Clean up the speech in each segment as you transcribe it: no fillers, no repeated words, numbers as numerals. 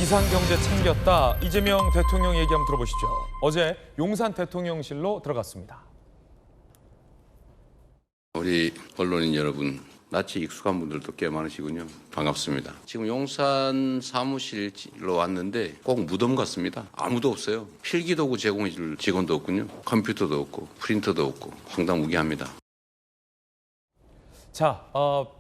기상경제 챙겼다. 이재명 대통령 얘기 한번 들어보시죠. 어제 용산 대통령실로 들어갔습니다. 우리 언론인 여러분, 낯이 익숙한 분들도 꽤 많으시군요. 반갑습니다. 지금 용산 사무실로 왔는데 꼭 무덤 같습니다. 아무도 없어요. 필기도구 제공해줄 직원도 없군요. 컴퓨터도 없고 프린터도 없고 황당무계합니다. 자,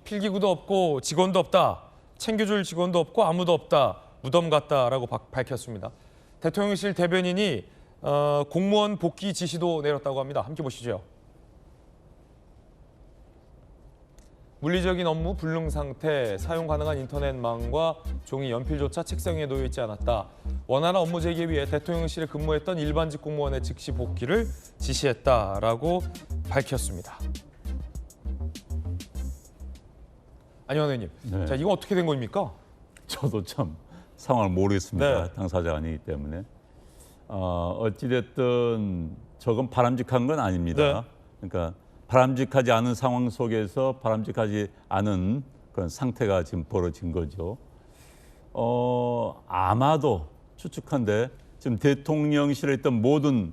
필기구도 없고 직원도 없다. 챙겨줄 직원도 없고 아무도 없다. 무덤 같다라고 밝혔습니다. 대통령실 대변인이 공무원 복귀 지시도 내렸다고 합니다. 함께 보시죠. 물리적인 업무 불능 상태, 사용 가능한 인터넷망과 종이 연필조차 책상 위에 놓여 있지 않았다. 원활한 업무 재개 위해 대통령실에 근무했던 일반직 공무원의 즉시 복귀를 지시했다라고 밝혔습니다. 안녕하세요, 의원님. 네. 자, 이거 어떻게 된 겁니까? 저도 참 상황을 모르겠습니다. 네. 당사자가 아니기 때문에. 어찌됐든 저건 바람직한 건 아닙니다. 네. 그러니까 바람직하지 않은 상황 속에서 바람직하지 않은 그런 상태가 지금 벌어진 거죠. 아마도 추측한데 지금 대통령실에 있던 모든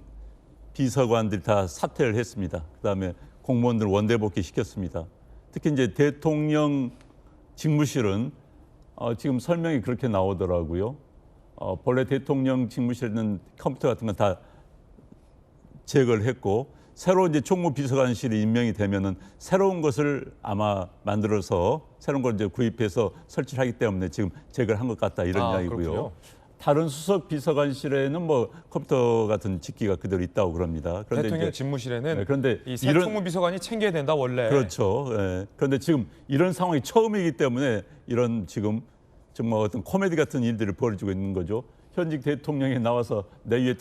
비서관들이 다 사퇴를 했습니다. 그다음에 공무원들 원대복귀 시켰습니다. 특히 이제 대통령 직무실은 지금 설명이 그렇게 나오더라고요. 본래 대통령 직무실에는 컴퓨터 같은 건 다 제거를 했고 새로 이제 총무비서관실이 임명이 되면은 새로운 것을 아마 만들어서 새로운 걸 이제 구입해서 설치를 하기 때문에 지금 제거를 한 것 같다 이런 이야기고요. 그렇군요. 다른 수석 비서관실에는 뭐 컴퓨터 같은 직기가 그대로 있다고 그럽니다. 그런데 대통령 이제 집무실에는 네, 그런데 이 새 총무비서관이 챙겨야 된다 원래. 그렇죠. 예. 그런데 지금 이런 상황이 처음이기 때문에 이런 지금 정말 어떤 코미디 같은 일들이 벌어지고 있는 거죠. 현직 대통령이 나와서 내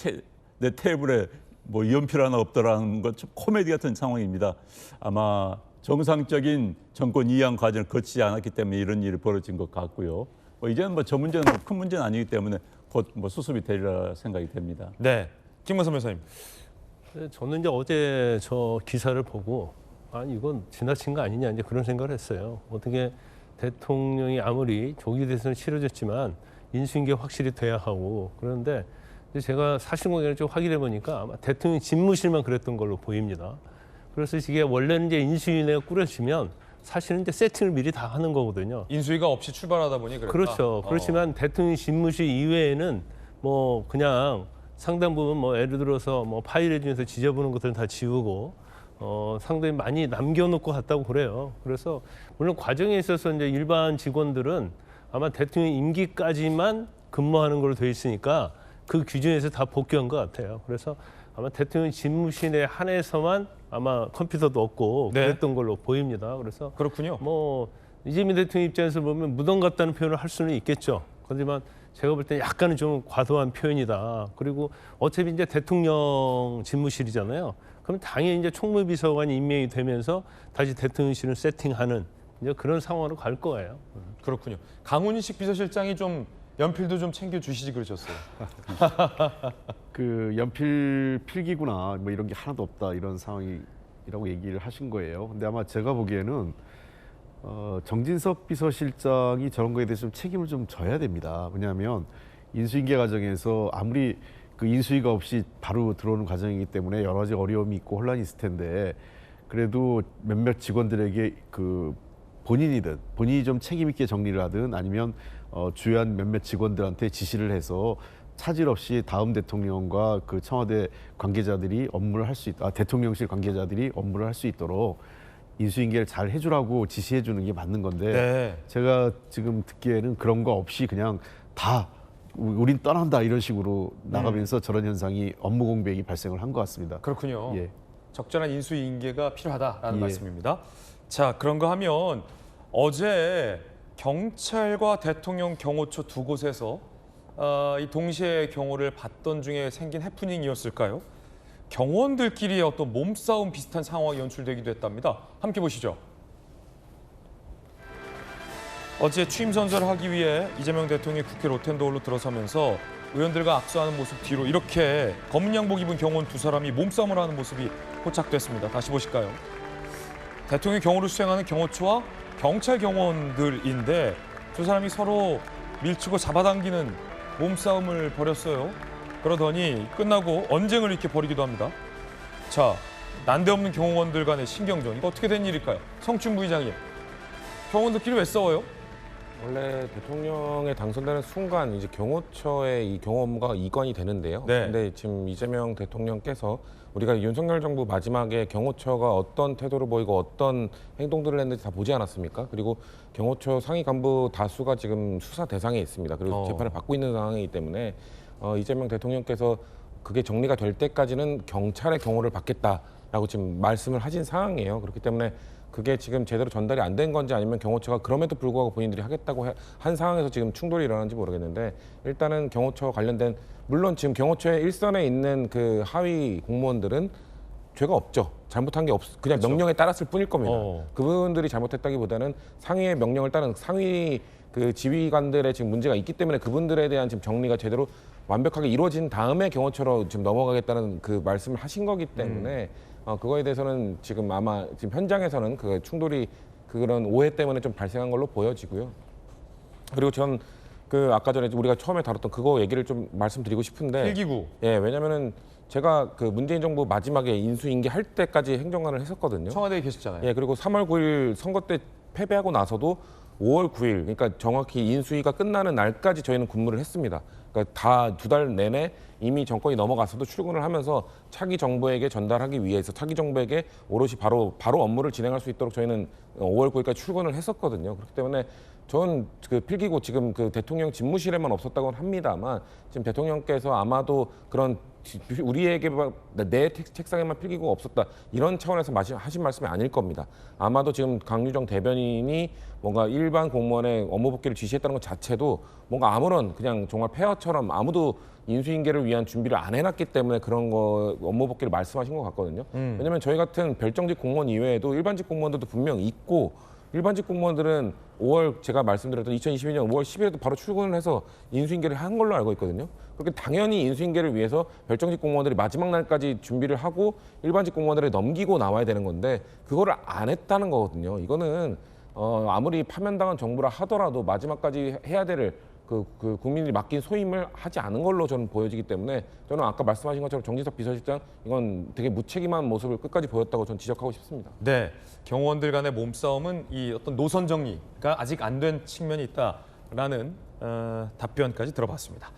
테이블에 뭐 연필 하나 없더라는 건 좀 코미디 같은 상황입니다. 아마 정상적인 정권 이양 과정을 거치지 않았기 때문에 이런 일이 벌어진 것 같고요. 뭐 이제는 뭐 저 문제는 큰 문제는 아니기 때문에 곧 뭐 수습이 되리라 생각이 됩니다. 네, 김문선 변호사님. 저는 이제 어제 저 기사를 보고 아니 이건 지나친 거 아니냐 이제 그런 생각을 했어요. 어떻게 대통령이 아무리 조기 대선을 치러졌지만 인수인계 확실히 돼야 하고 그런데 제가 사실관계를 좀 확인해 보니까 아마 대통령 집무실만 그랬던 걸로 보입니다. 그래서 이게 원래는 이제 인수위원회가 꾸려지면 사실은 이제 세팅을 미리 다 하는 거거든요. 인수위가 없이 출발하다 보니 그랬다. 그렇죠. 그렇지만 대통령 집무실 이외에는 뭐 그냥 상당 부분 뭐 예를 들어서 뭐 파일에 중에서 지저분한 것들은 다 지우고 상당히 많이 남겨놓고 갔다고 그래요. 그래서 물론 과정에 있어서 이제 일반 직원들은 아마 대통령 임기까지만 근무하는 걸로 돼 있으니까 그 규정에서 다 복귀한 것 같아요. 그래서 아마 대통령 집무실에 한해서만 아마 컴퓨터도 없고 네. 그랬던 걸로 보입니다. 그래서 그렇군요. 뭐 이재명 대통령 입장에서 보면 무덤 같다는 표현을 할 수는 있겠죠. 하지만 제가 볼 때 약간은 좀 과도한 표현이다. 그리고 어차피 이제 대통령 집무실이잖아요. 그럼 당연히 이제 총무비서관이 임명이 되면서 다시 대통령실을 세팅하는 이제 그런 상황으로 갈 거예요. 그렇군요. 강훈식 비서실장이 좀 연필도 좀 챙겨 주시지 그러셨어요. 그 연필 필기구나 뭐 이런 게 하나도 없다 이런 상황이라고 얘기를 하신 거예요. 근데 아마 제가 보기에는 정진석 비서실장이 저런 거에 대해서 좀 책임을 좀 져야 됩니다. 왜냐하면 인수인계 과정에서 아무리 그 인수위가 없이 바로 들어오는 과정이기 때문에 여러 가지 어려움이 있고 혼란이 있을 텐데 그래도 몇몇 직원들에게 그 본인이 좀 책임 있게 정리를 하든 아니면 주요한 몇몇 직원들한테 지시를 해서 차질 없이 다음 대통령과 그 청와대 관계자들이 업무를 할 수 있다. 대통령실 관계자들이 업무를 할 수 있도록 인수인계를 잘 해주라고 지시해 주는 게 맞는 건데 네. 제가 지금 듣기에는 그런 거 없이 그냥 다 우린 떠난다 이런 식으로 나가면서 저런 현상이 업무 공백이 발생을 한 것 같습니다. 그렇군요. 예. 적절한 인수인계가 필요하다라는 예. 말씀입니다. 자, 그런가 하면 어제 경찰과 대통령 경호처 두 곳에서 이 동시에 경호를 받던 중에 생긴 해프닝이었을까요? 경호원들끼리의 어떤 몸싸움 비슷한 상황이 연출되기도 했답니다. 함께 보시죠. 어제 취임 선서를 하기 위해 이재명 대통령이 국회 로텐도홀로 들어서면서 의원들과 악수하는 모습 뒤로 이렇게 검은 양복 입은 경호원 두 사람이 몸싸움을 하는 모습이 포착됐습니다. 다시 보실까요? 대통령 경호를 수행하는 경호처와 경찰 경호원들인데 두 사람이 서로 밀치고 잡아당기는 몸싸움을 벌였어요. 그러더니 끝나고 언쟁을 이렇게 벌이기도 합니다. 자, 난데없는 경호원들 간의 신경전, 이거 어떻게 된 일일까요? 성춘 부의장님, 경호원들끼리 왜 싸워요? 원래 대통령에 당선되는 순간 이제 경호처의 이 경호 업무가 이관이 되는데요. 네. 근데 지금 이재명 대통령께서 우리가 윤석열 정부 마지막에 경호처가 어떤 태도를 보이고 어떤 행동들을 했는지 다 보지 않았습니까? 그리고 경호처 상위 간부 다수가 지금 수사 대상에 있습니다. 그리고 재판을 받고 있는 상황이기 때문에 이재명 대통령께서 그게 정리가 될 때까지는 경찰의 경호를 받겠다라고 지금 말씀을 하신 상황이에요. 그렇기 때문에 그게 지금 제대로 전달이 안 된 건지 아니면 경호처가 그럼에도 불구하고 본인들이 하겠다고 한 상황에서 지금 충돌이 일어나는지 모르겠는데, 일단은 경호처 관련된, 물론 지금 경호처의 일선에 있는 그 하위 공무원들은 죄가 없죠. 잘못한 게 그냥 명령에 따랐을 뿐일 겁니다. 그분들이 잘못했다기보다는 상위의 명령을 따른 상위 그 지휘관들의 지금 문제가 있기 때문에 그분들에 대한 지금 정리가 제대로 완벽하게 이루어진 다음에 경호처로 지금 넘어가겠다는 그 말씀을 하신 거기 때문에 그거에 대해서는 지금 아마 지금 현장에서는 그 충돌이 그런 오해 때문에 좀 발생한 걸로 보여지고요. 그리고 전 그 아까 전에 우리가 처음에 다뤘던 그거 얘기를 좀 말씀드리고 싶은데, 필기구. 예, 왜냐면은 제가 그 문재인 정부 마지막에 인수인계 할 때까지 행정관을 했었거든요. 청와대에 계셨잖아요. 예, 그리고 3월 9일 선거 때 패배하고 나서도 5월 9일, 그러니까 정확히 인수위가 끝나는 날까지 저희는 근무를 했습니다. 그러니까 다 2달 내내 이미 정권이 넘어가서도 출근을 하면서 차기 정부에게 전달하기 위해서 차기 정부에게 오롯이 바로 업무를 진행할 수 있도록 저희는 5월 9일까지 출근을 했었거든요. 그렇기 때문에 전 그 필기구 지금 그 대통령 집무실에만 없었다고는 합니다만 지금 대통령께서 아마도 그런 우리에게 내 책상에만 필기구가 없었다 이런 차원에서 하신 말씀이 아닐 겁니다. 아마도 지금 강유정 대변인이 뭔가 일반 공무원의 업무 복귀를 지시했다는 것 자체도 뭔가 아무런 그냥 정말 폐허처럼 아무도 인수인계를 위한 준비를 안 해놨기 때문에 그런 거 업무 복귀를 말씀하신 것 같거든요. 왜냐하면 저희 같은 별정직 공무원 이외에도 일반직 공무원들도 분명 있고, 일반직 공무원들은 5월 제가 말씀드렸던 2022년 5월 10일에도 바로 출근을 해서 인수인계를 한 걸로 알고 있거든요. 그렇게 당연히 인수인계를 위해서 별정직 공무원들이 마지막 날까지 준비를 하고 일반직 공무원들을 넘기고 나와야 되는 건데 그거를 안 했다는 거거든요. 이거는 아무리 파면당한 정부라 하더라도 마지막까지 해야 될 그 국민들이 맡긴 소임을 하지 않은 걸로 저는 보여지기 때문에 저는 아까 말씀하신 것처럼 정진석 비서실장 이건 되게 무책임한 모습을 끝까지 보였다고 저는 지적하고 싶습니다. 네, 경호원들 간의 몸싸움은 이 어떤 노선 정리가 아직 안 된 측면이 있다라는 답변까지 들어봤습니다.